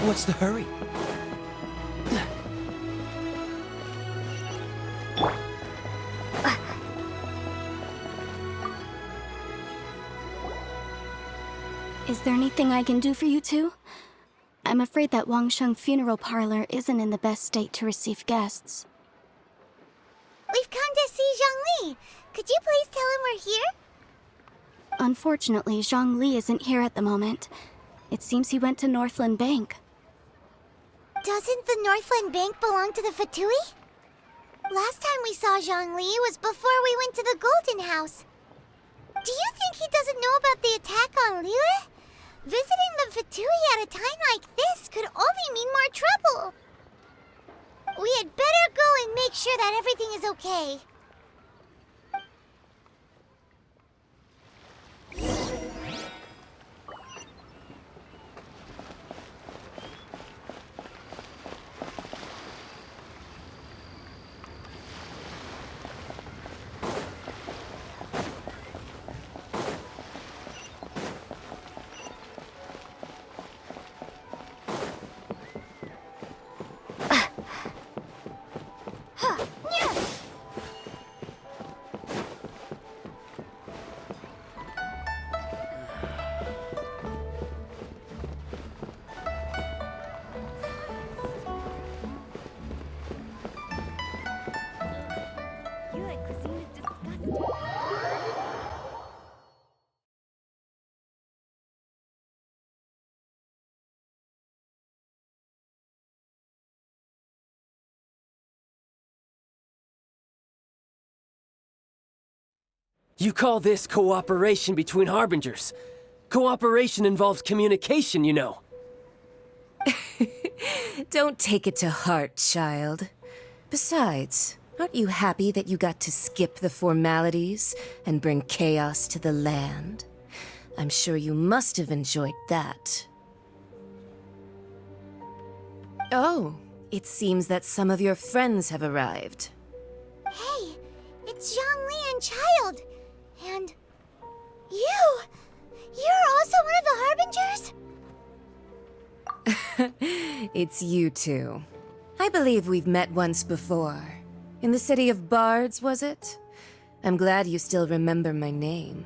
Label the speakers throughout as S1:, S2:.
S1: What's the hurry?
S2: Is there anything I can do for you two? I'm afraid that Wangsheng Funeral Parlor isn't in the best state to receive guests.
S3: We've come to see Zhongli. Could you please tell him we're here?
S2: Unfortunately, Zhongli isn't here at the moment. It seems he went to Northland Bank.
S3: Doesn't the Northland Bank belong to the Fatui? Last time we saw Zhongli was before we went to the Golden House. Do you think he doesn't know about the attack on Liyue? Visiting the Fatui at a time like this could only mean more trouble. We had better go and make sure that everything is okay.
S1: You call this cooperation between Harbingers? Cooperation involves communication, you know.
S4: Don't take it to heart, child. Besides, aren't you happy that you got to skip the formalities and bring chaos to the land? I'm sure you must have enjoyed that. Oh, it seems that some of your friends have arrived.
S3: Hey, it's Zhongli and Child. And you! You're also one of the Harbingers?
S4: It's you two. I believe we've met once before. In the city of Bards, was it? I'm glad you still remember my name.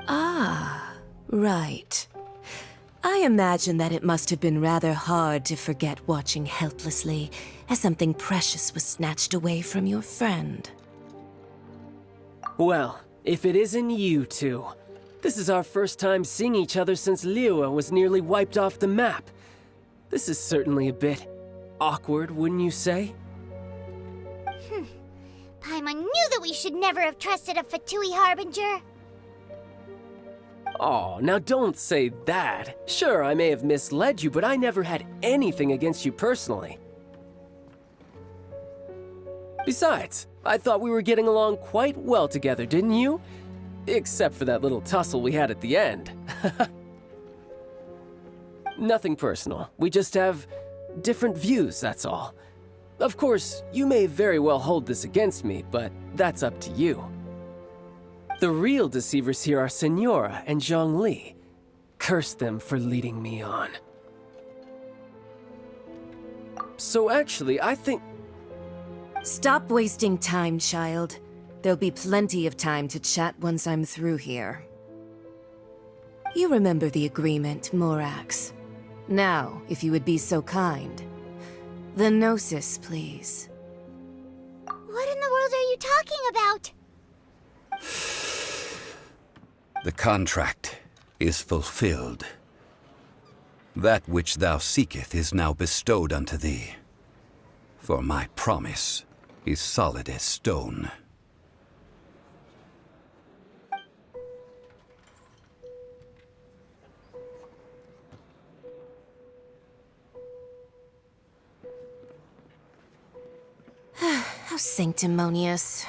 S4: Ah, right. I imagine that it must have been rather hard to forget watching helplessly as something precious was snatched away from your friend.
S1: Well, if it isn't you two. This is our first time seeing each other since Liyue was nearly wiped off the map. This is certainly a bit awkward, wouldn't you say?
S3: Paimon knew that we should never have trusted a Fatui Harbinger.
S1: Oh, now don't say that. Sure, I may have misled you, but I never had anything against you personally. Besides, I thought we were getting along quite well together, didn't you? Except for that little tussle we had at the end. Nothing personal. We just have different views, that's all. Of course, you may very well hold this against me, but that's up to you. The real deceivers here are Senora and Zhongli. Curse them for leading me on. So actually, I think...
S4: Stop wasting time, child. There'll be plenty of time to chat once I'm through here. You remember the agreement, Morax. Now, if you would be so kind. The Gnosis, please.
S3: What in the world are you talking about?
S5: The contract is fulfilled. That which thou seeketh is now bestowed unto thee. For my promise is solid as stone.
S4: How sanctimonious.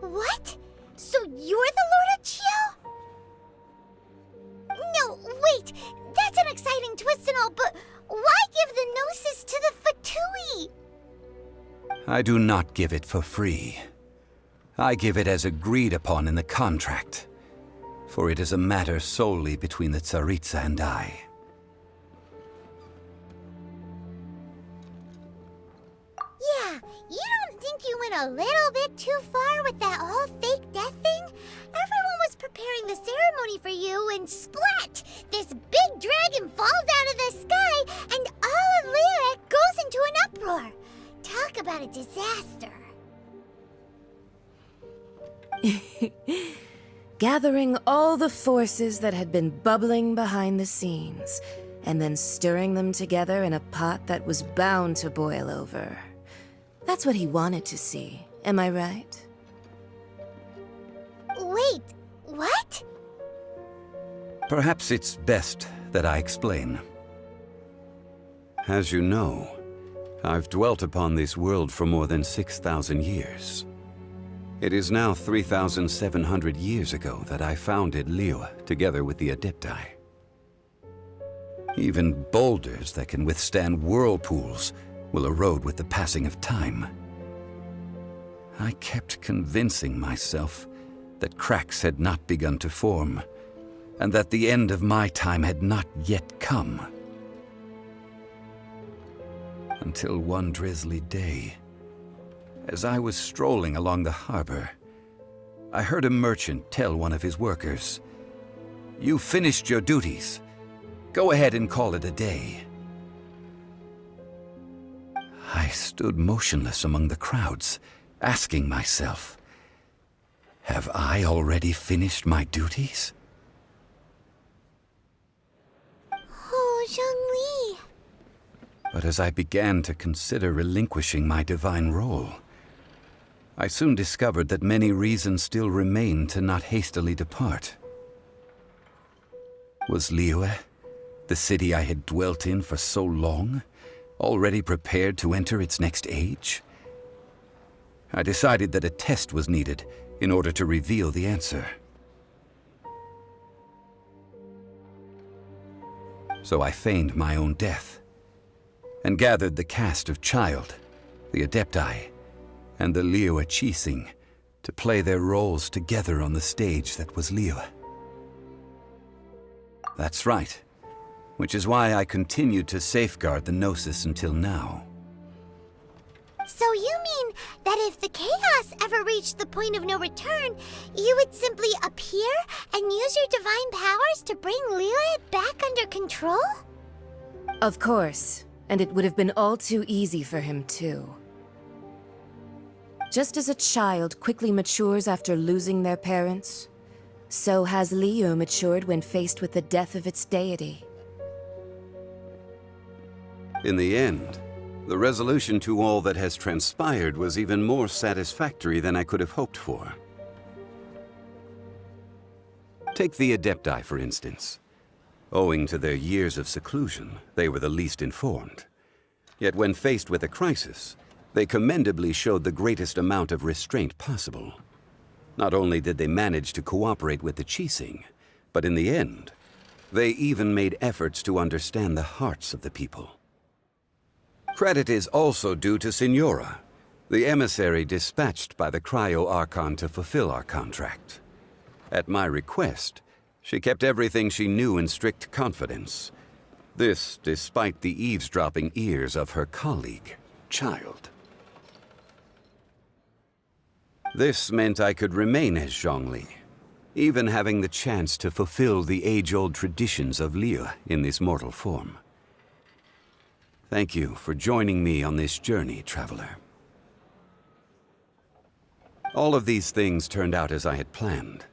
S3: What? So you're the Lord of Chio? No, wait! That's an exciting twist and all, but why give the Gnosis to the Fatui?
S5: I do not give it for free. I give it as agreed upon in the contract, for it is a matter solely between the Tsaritsa and I.
S3: Yeah, you don't think you went a little bit too far with that whole fake death thing? Everyone was preparing the ceremony for you, and splat! This big dragon falls out of the sky, and all of Lyra goes into an uproar. Talk about a disaster.
S4: Gathering all the forces that had been bubbling behind the scenes, and then stirring them together in a pot that was bound to boil over. That's what he wanted to see, am I right?
S3: Wait, what?
S5: Perhaps it's best that I explain. As you know, I've dwelt upon this world for more than 6,000 years. It is now 3,700 years ago that I founded Liyue together with the Adepti. Even boulders that can withstand whirlpools will erode with the passing of time. I kept convincing myself that cracks had not begun to form, and that the end of my time had not yet come. Until one drizzly day, as I was strolling along the harbor, I heard a merchant tell one of his workers, "You finished your duties. Go ahead and call it a day." I stood motionless among the crowds, asking myself, have I already finished my duties?
S3: Oh, Zhongli.
S5: But as I began to consider relinquishing my divine role, I soon discovered that many reasons still remained to not hastily depart. Was Liyue, the city I had dwelt in for so long, already prepared to enter its next age? I decided that a test was needed in order to reveal the answer. So I feigned my own death, and gathered the cast of Child, the Adepti, and the Liyue Qixing to play their roles together on the stage that was Liyue. That's right, which is why I continued to safeguard the Gnosis until now.
S3: So you mean that if the chaos ever reached the point of no return, you would simply appear and use your divine powers to bring Liyue back under control?
S4: Of course, and it would have been all too easy for him too. Just as a child quickly matures after losing their parents, so has Liyue matured when faced with the death of its deity.
S5: In the end, the resolution to all that has transpired was even more satisfactory than I could have hoped for. Take the Adepti, for instance. Owing to their years of seclusion, they were the least informed. Yet when faced with a crisis, they commendably showed the greatest amount of restraint possible. Not only did they manage to cooperate with the Qixing, but in the end, they even made efforts to understand the hearts of the people. Credit is also due to Signora, the emissary dispatched by the Cryo-Archon to fulfill our contract. At my request, she kept everything she knew in strict confidence. This despite the eavesdropping ears of her colleague, Child. This meant I could remain as Zhongli, even having the chance to fulfill the age-old traditions of Liyue in this mortal form. Thank you for joining me on this journey, traveler. All of these things turned out as I had planned.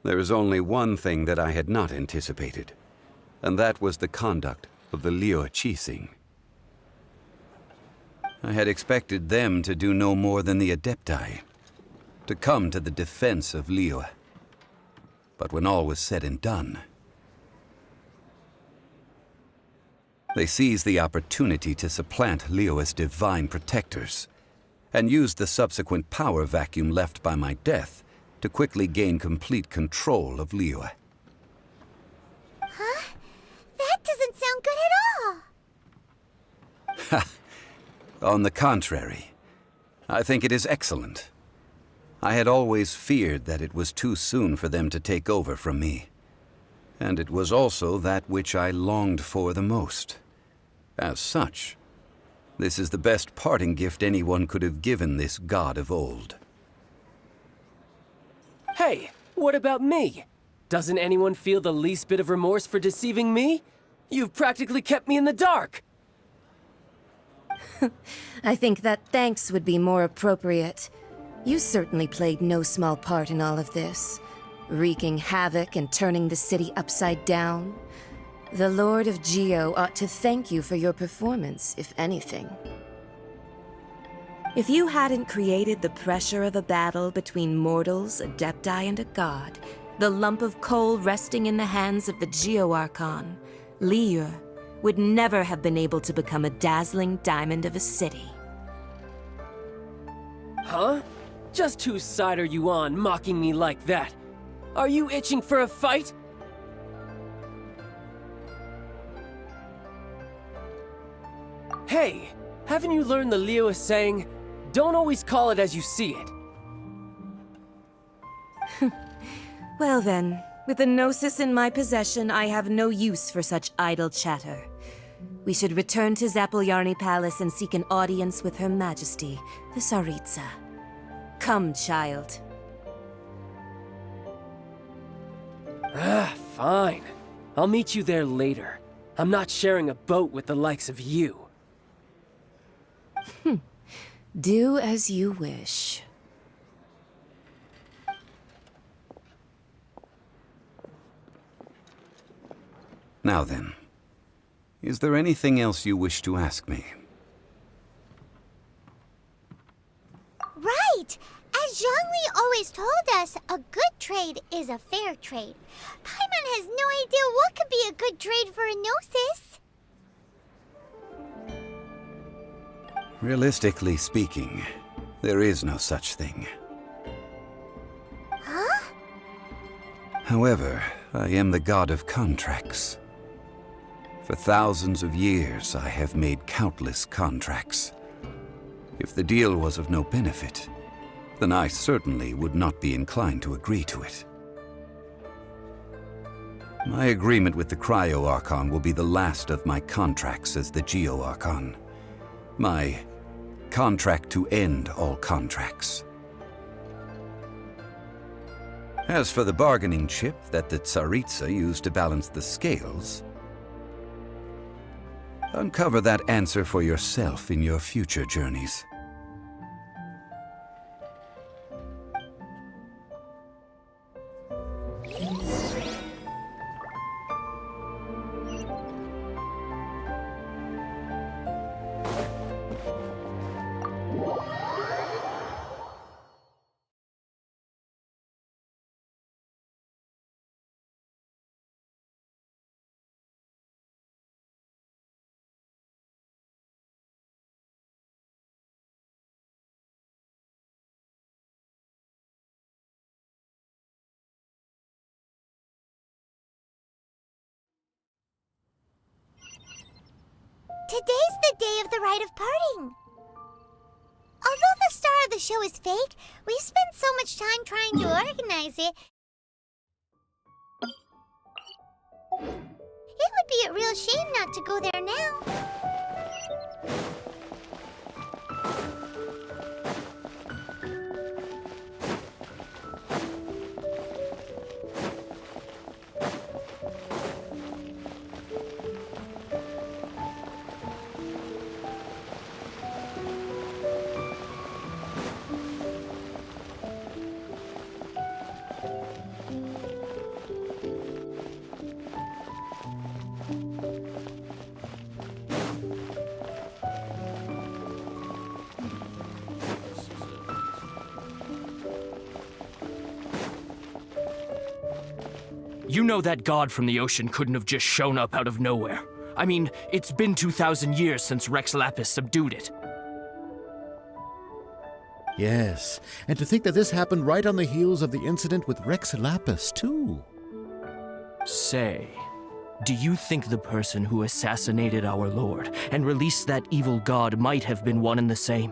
S5: There is only one thing that I had not anticipated, and that was the conduct of the Liyue Qixing. I had expected them to do no more than the Adepti, to come to the defense of Liyue. But when all was said and done, They seized the opportunity to supplant Liyue's divine protectors, and used the subsequent power vacuum left by my death to quickly gain complete control of Liyue.
S3: Huh? That doesn't sound good at all!
S5: On the contrary, I think it is excellent. I had always feared that it was too soon for them to take over from me. And it was also that which I longed for the most. As such, this is the best parting gift anyone could have given this god of old.
S1: Hey, what about me? Doesn't anyone feel the least bit of remorse for deceiving me? You've practically kept me in the dark!
S4: I think that thanks would be more appropriate. You certainly played no small part in all of this, wreaking havoc and turning the city upside down. The Lord of Geo ought to thank you for your performance, if anything. If you hadn't created the pressure of a battle between mortals, adepti, and a god, the lump of coal resting in the hands of the Geo Archon, Liyue, would never have been able to become a dazzling diamond of a city.
S1: Huh? Just whose side are you on, mocking me like that? Are you itching for a fight? Hey, haven't you learned the Liyue saying, don't always call it as you see it?
S4: Well then, with the Gnosis in my possession, I have no use for such idle chatter. We should return to Zapoljarny Palace and seek an audience with Her Majesty, the Tsaritsa. Come, child.
S1: Fine. I'll meet you there later. I'm not sharing a boat with the likes of you.
S4: Do as you wish.
S5: Now then, is there anything else you wish to ask me?
S3: Right! As Zhongli always told us, a good trade is a fair trade. Paimon has no idea what could be a good trade for a Gnosis.
S5: Realistically speaking, there is no such thing.
S3: Huh?
S5: However, I am the god of contracts. For thousands of years, I have made countless contracts. If the deal was of no benefit, then I certainly would not be inclined to agree to it. My agreement with the Cryo Archon will be the last of my contracts as the Geo Archon. My contract to end all contracts. As for the bargaining chip that the Tsaritsa used to balance the scales, uncover that answer for yourself in your future journeys.
S3: Today's the day of the rite of parting. Although the star of the show is fake, we spent so much time trying to organize it. It would be a real shame not to go there now.
S6: You know that god from the ocean couldn't have just shown up out of nowhere. I mean, it's been 2,000 years since Rex Lapis subdued it.
S7: Yes, and to think that this happened right on the heels of the incident with Rex Lapis, too.
S6: Say, do you think the person who assassinated our lord and released that evil god might have been one and the same?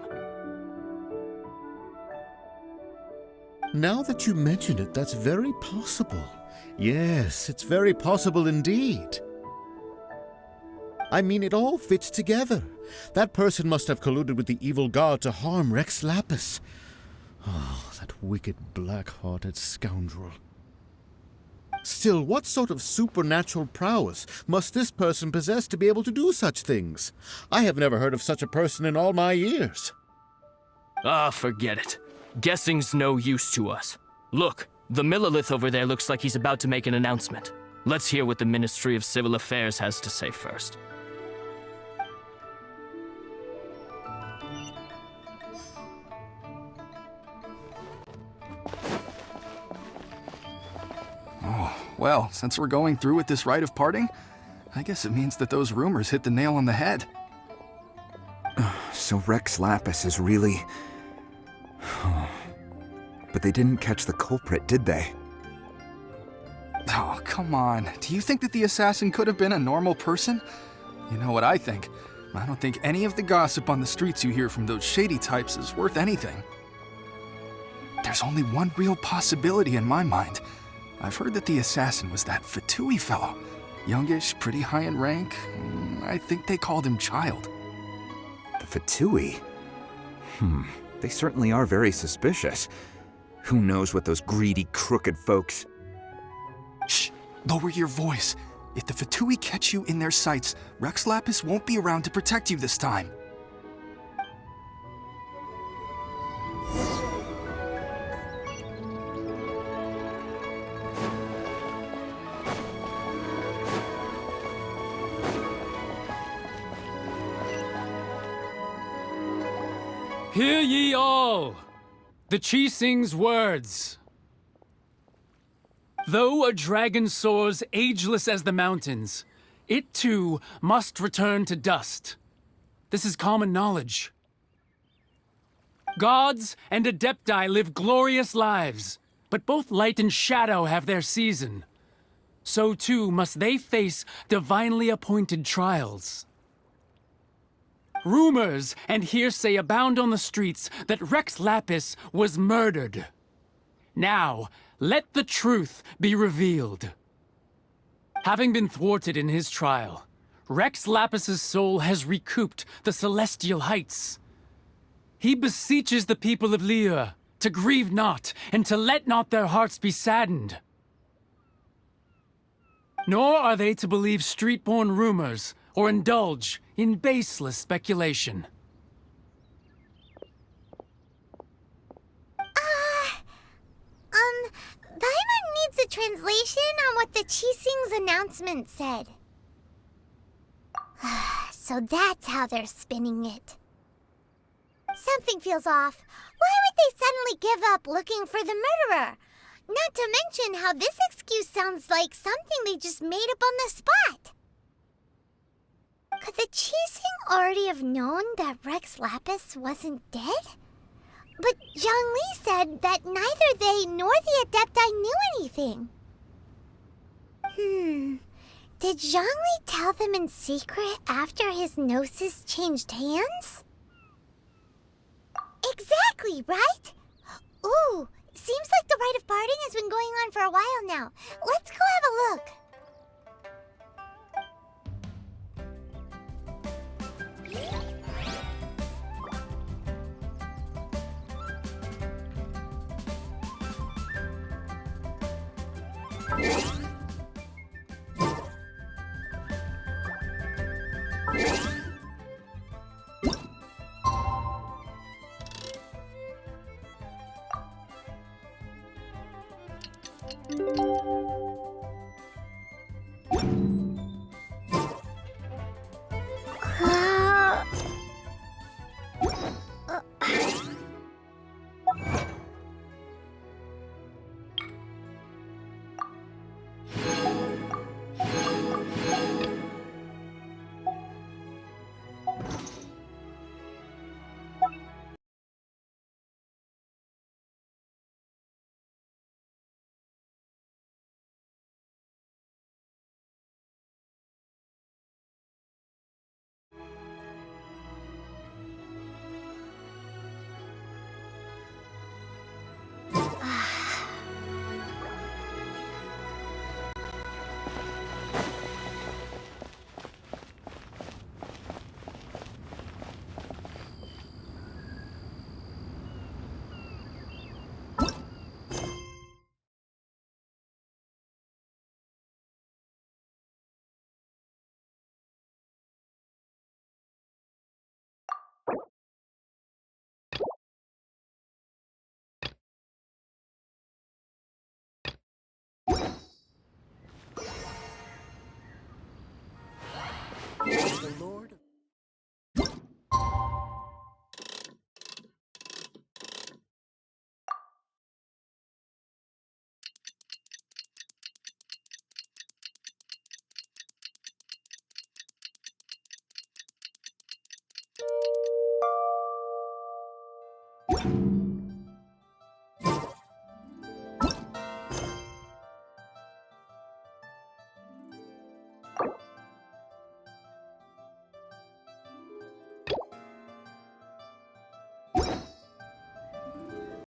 S7: Now that you mention it, that's very possible. Yes, it's very possible indeed. I mean, it all fits together. That person must have colluded with the evil god to harm Rex Lapis. Oh, that wicked, black-hearted scoundrel. Still, what sort of supernatural prowess must this person possess to be able to do such things? I have never heard of such a person in all my years.
S6: Ah, forget it. Guessing's no use to us. Look, the Millilith over there looks like he's about to make an announcement. Let's hear what the Ministry of Civil Affairs has to say first.
S8: Well, since we're going through with this rite of parting, I guess it means that those rumors hit the nail on the head.
S9: So Rex Lapis is really... But they didn't catch the culprit, did they?
S8: Oh, come on. Do you think that the assassin could have been a normal person? You know what I think. I don't think any of the gossip on the streets you hear from those shady types is worth anything. There's only one real possibility in my mind. I've heard that the assassin was that Fatui fellow. Youngish, pretty high in rank. I think they called him Child.
S9: The Fatui? They certainly are very suspicious. Who knows what those greedy, crooked folks...
S8: Shh! Lower your voice. If the Fatui catch you in their sights, Rex Lapis won't be around to protect you this time.
S10: Hear ye all! The Chising's words. Though a dragon soars ageless as the mountains, it too must return to dust. This is common knowledge. Gods and Adepti live glorious lives, but both light and shadow have their season. So too must they face divinely appointed trials. Rumors and hearsay abound on the streets that Rex Lapis was murdered. Now, let the truth be revealed. Having been thwarted in his trial, Rex Lapis's soul has recouped the celestial heights. He beseeches the people of Liyue to grieve not and to let not their hearts be saddened. Nor are they to believe street-born rumors or indulge in baseless speculation.
S3: Paimon needs a translation on what the Chising's announcement said. So that's how they're spinning it. Something feels off. Why would they suddenly give up looking for the murderer? Not to mention how this excuse sounds like something they just made up on the spot. Could the Chising already have known that Rex Lapis wasn't dead? But Zhongli said that neither they nor the Adepti knew anything. Did Zhongli tell them in secret after his gnosis changed hands? Exactly, right? Ooh, seems like the rite of parting has been going on for a while now. Let's go have a look.
S1: the Lord.
S3: Of